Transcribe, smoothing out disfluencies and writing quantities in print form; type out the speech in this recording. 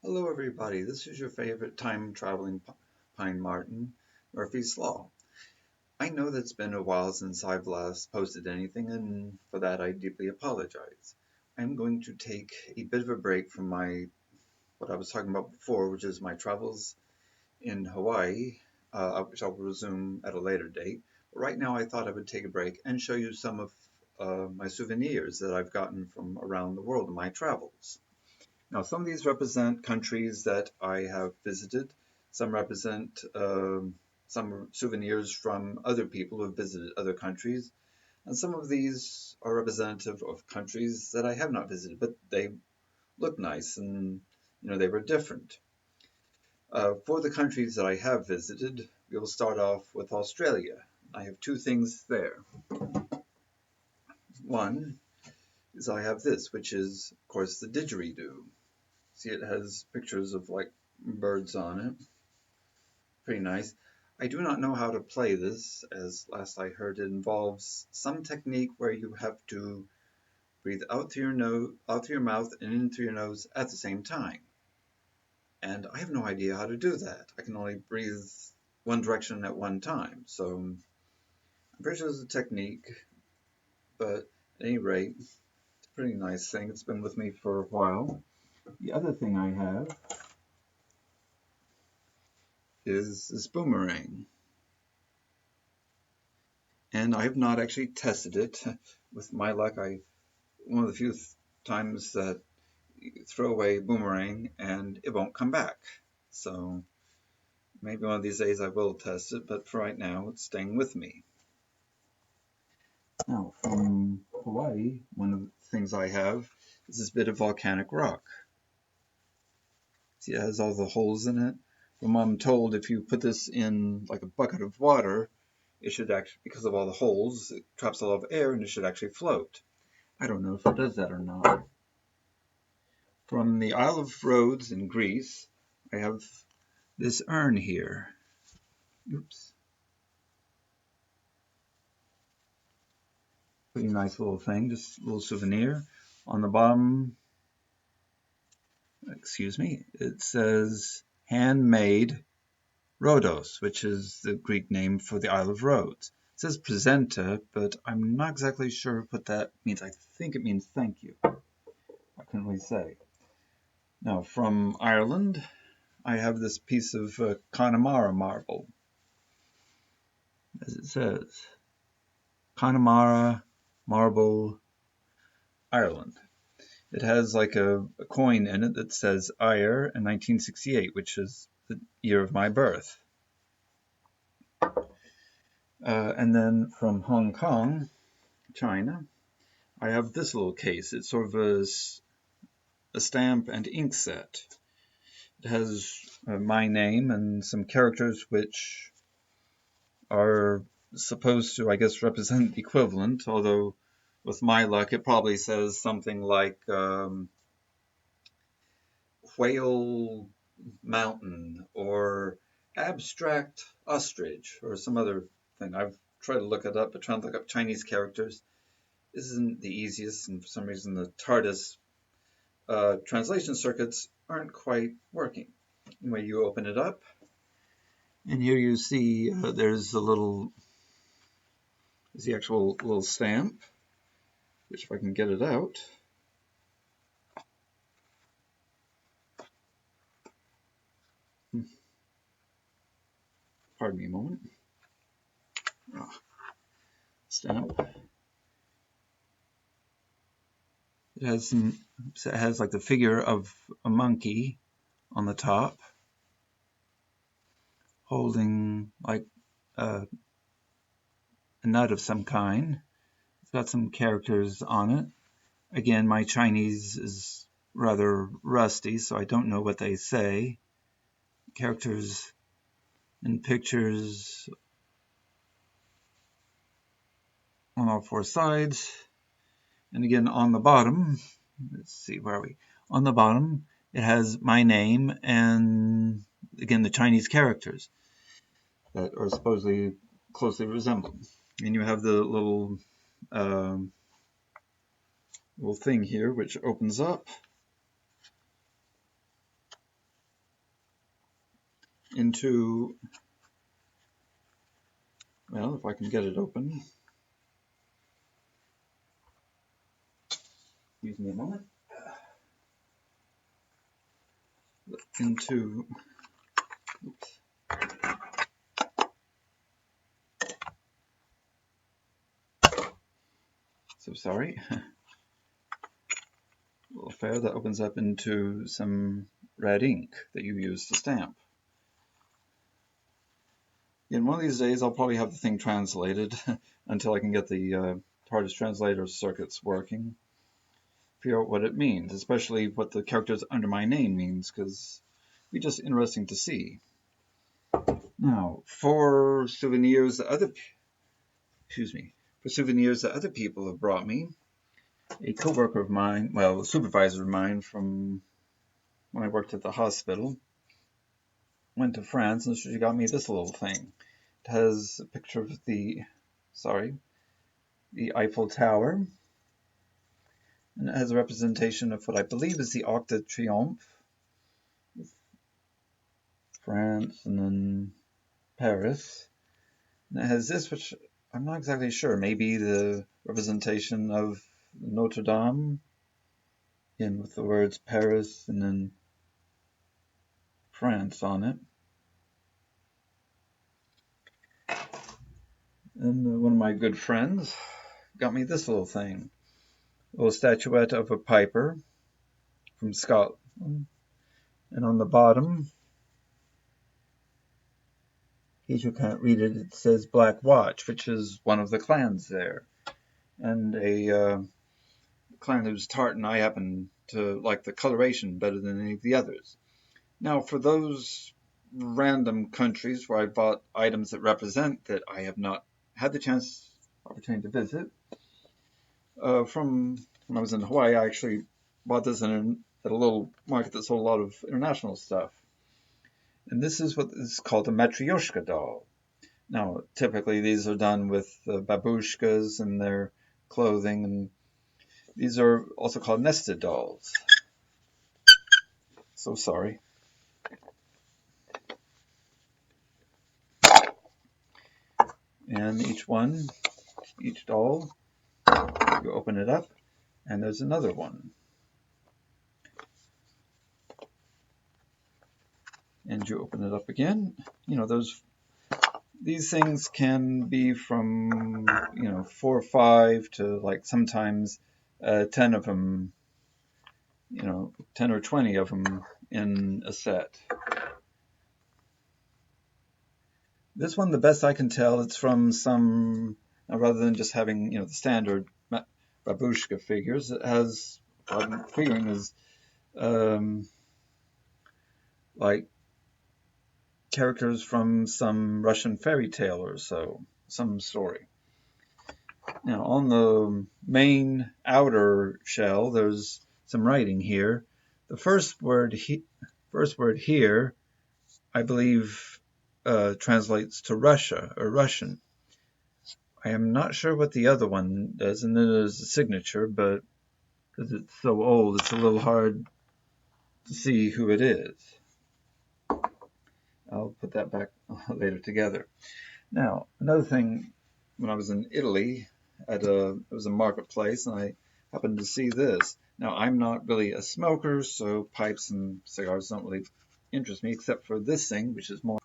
Hello, everybody. This is your favorite time traveling Pine Martin, Murphy's Law. I know that it's been a while since I've last posted anything, and for that I deeply apologize. I'm going to take a bit of a break from what I was talking about before, which is my travels in Hawaii, which I'll resume at a later date. But right now, I thought I would take a break and show you some of my souvenirs that I've gotten from around the world in my travels. Now, some of these represent countries that I have visited. Some represent some souvenirs from other people who have visited other countries. And some of these are representative of countries that I have not visited, but they look nice and they were different. For the countries that I have visited, we'll start off with Australia. I have two things there. One is I have this, which is, of course, the didgeridoo. See, it has pictures of like birds on it. Pretty nice. I do not know how to play this, as last I heard it involves some technique where you have to breathe out through your nose, out through your mouth, and in through your nose at the same time. And I have no idea how to do that. I can only breathe one direction at one time. So I'm pretty sure it's a technique, but at any rate, it's a pretty nice thing. It's been with me for a while. The other thing I have is this boomerang. And I have not actually tested it. With my luck, one of the few times that you throw away a boomerang and it won't come back. So maybe one of these days I will test it, but for right now, it's staying with me. Now, from Hawaii, one of the things I have is this bit of volcanic rock. See, it has all the holes in it. From what I'm told, if you put this in like a bucket of water, it should actually, because of all the holes, it traps a lot of air and it should actually float. I don't know if it does that or not. From the Isle of Rhodes in Greece, I have this urn here. Oops. Pretty nice little thing, just a little souvenir. On the bottom, excuse me, it says handmade Rhodos, which is the Greek name for the Isle of Rhodes. It says presenta, but I'm not exactly sure what that means. I think it means thank you. I couldn't really say. Now, from Ireland, I have this piece of Connemara marble, as it says. Connemara marble, Ireland. It has like a coin in it that says Ire in 1968, which is the year of my birth. And then from Hong Kong, China, I have this little case. It's sort of a stamp and ink set. It has my name and some characters which are supposed to, I guess, represent the equivalent, although with my luck, it probably says something like Whale Mountain or Abstract Ostrich or some other thing. I've tried to look it up, but trying to look up Chinese characters isn't the easiest, and for some reason the TARDIS translation circuits aren't quite working. Anyway, you open it up, and here you see there's the actual little stamp, which if I can get it out. Pardon me a moment. Oh, stamp. It has like the figure of a monkey on the top, holding like a nut of some kind. It's got some characters on it. Again, my Chinese is rather rusty, so I don't know what they say. Characters and pictures on all four sides. And again, on the bottom, let's see, where are we? On the bottom, it has my name and, again, the Chinese characters that are supposedly closely resembled. And you have the um, little thing here, which opens up. into, well, if I can get it open. Excuse me a moment. Into, oops. So sorry. A little affair that opens up into some red ink that you use to stamp. In one of these days, I'll probably have the thing translated until I can get the TARDIS translator circuits working. Figure out what it means, especially what the characters under my name means, because it'd be just interesting to see. Now, for souvenirs that other people have brought me, a co-worker of mine, well, a supervisor of mine from when I worked at the hospital, went to France and she got me this little thing. It has a picture of the Eiffel Tower, and it has a representation of what I believe is the Arc de Triomphe, France, and then Paris. And it has this, which I'm not exactly sure, maybe the representation of Notre Dame, in with the words Paris and then France on it. And one of my good friends got me this little thing, a little statuette of a piper from Scotland. And on the bottom, in case you can't read it, it says Black Watch, which is one of the clans there. And a clan who's Tartan, I happen to like the coloration better than any of the others. Now, for those random countries where I bought items that represent that I have not had the opportunity to visit, from when I was in Hawaii, I actually bought this at a little market that sold a lot of international stuff. And this is what is called a Matryoshka doll. Now, typically these are done with babushkas and their clothing, and these are also called nested dolls. So sorry. And each doll, you open it up, and there's another one. And you open it up again. You know, these things can be from 4 or 5 to like sometimes 10 of them, 10 or 20 of them in a set. This one, the best I can tell, it's from some, rather than just having the standard babushka figures, it has what I'm figuring is like characters from some Russian fairy tale or so, some story. Now, on the main outer shell, there's some writing here. The first word here, I believe, translates to Russia or Russian. I am not sure what the other one does, and then there's a signature, but because it's so old, it's a little hard to see who it is. I'll put that back later together. Now, another thing, when I was in Italy, it was a marketplace, and I happened to see this. Now, I'm not really a smoker, so pipes and cigars don't really interest me, except for this thing, which is more